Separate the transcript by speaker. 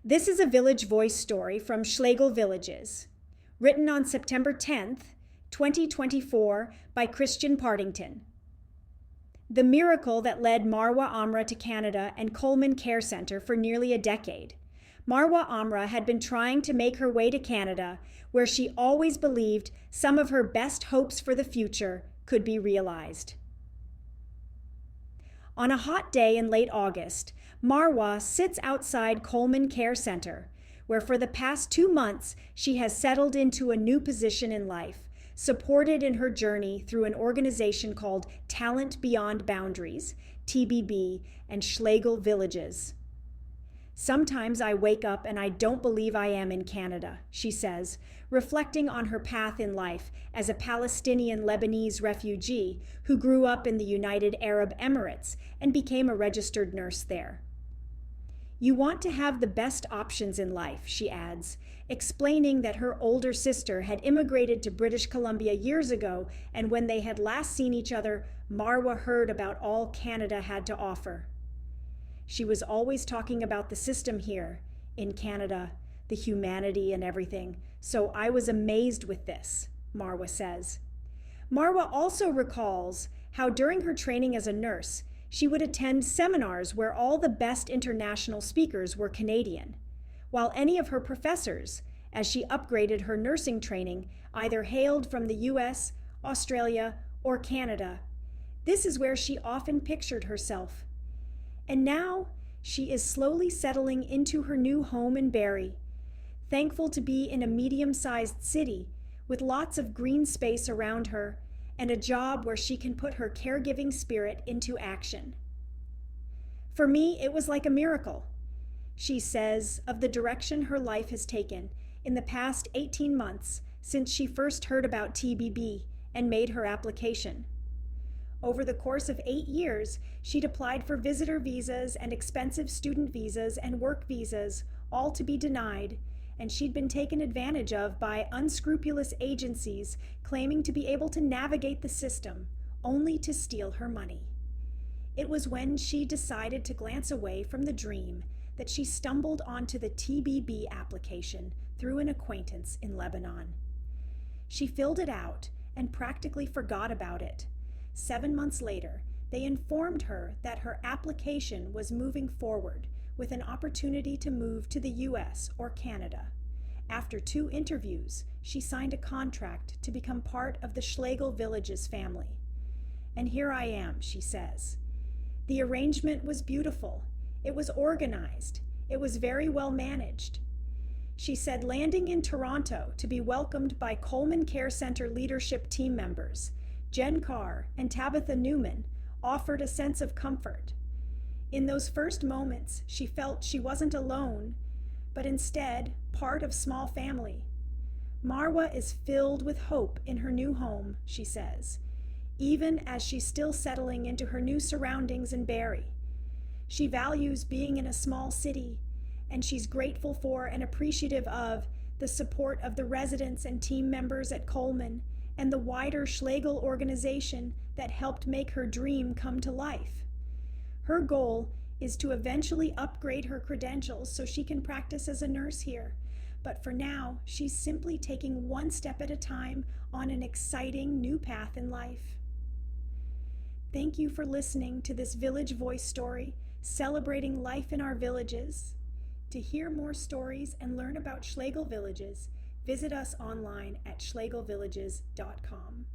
Speaker 1: This is a Village Voice story from Schlegel Villages, written on September 10th, 2024 by Kristian Partington. The miracle that led Marwa Amra to Canada and Coleman Care Centre for nearly a decade. Marwa Amra had been trying to make her way to Canada, where she always believed some of her best hopes for the future could be realized. On a hot day in late August, Marwa sits outside Coleman Care Centre, where for the past 2 months she has settled into a new position in life, supported in her journey through an organization called Talent Beyond Boundaries, TBB, and Schlegel Villages. Sometimes I wake up and I don't believe I am in Canada, she says, reflecting on her path in life as a Palestinian Lebanese refugee who grew up in the United Arab Emirates and became a registered nurse there. You want to have the best options in life, she adds, explaining that her older sister had immigrated to British Columbia years ago, and when they had last seen each other, Marwa heard about all Canada had to offer. She was always talking about the system here in Canada, the humanity and everything, so I was amazed with this, Marwa says. Marwa also recalls how during her training as a nurse, she would attend seminars where all the best international speakers were Canadian, while any of her professors, as she upgraded her nursing training, either hailed from the US, Australia, or Canada. This is where she often pictured herself. And now she is slowly settling into her new home in Barrie, thankful to be in a medium-sized city with lots of green space around her and a job where she can put her caregiving spirit into action. For me, it was like a miracle, she says, of the direction her life has taken in the past 18 months since she first heard about TBB and made her application. Over the course of 8 years, she'd applied for visitor visas and expensive student visas and work visas, all to be denied, and she'd been taken advantage of by unscrupulous agencies claiming to be able to navigate the system, only to steal her money. It was when she decided to glance away from the dream that she stumbled onto the TBB application through an acquaintance in Lebanon. She filled it out and practically forgot about it. 7 months later, they informed her that her application was moving forward with an opportunity to move to the US or Canada. After 2 interviews, she signed a contract to become part of the Schlegel Villages family. And here I am, she says. The arrangement was beautiful. It was organized. It was very well managed. She said landing in Toronto to be welcomed by Coleman Care Centre leadership team members, Jen Carr and Tabitha Newman, offered a sense of comfort. In those first moments, she felt she wasn't alone, but instead part of small family. Marwa is filled with hope in her new home, she says, even as she's still settling into her new surroundings in Barrie. She values being in a small city, and she's grateful for and appreciative of the support of the residents and team members at Coleman and the wider Schlegel organization that helped make her dream come to life. Her goal is to eventually upgrade her credentials so she can practice as a nurse here. But for now, she's simply taking one step at a time on an exciting new path in life. Thank you for listening to this Village Voice story celebrating life in our villages. To hear more stories and learn about Schlegel Villages, visit us online at schlegelvillages.com.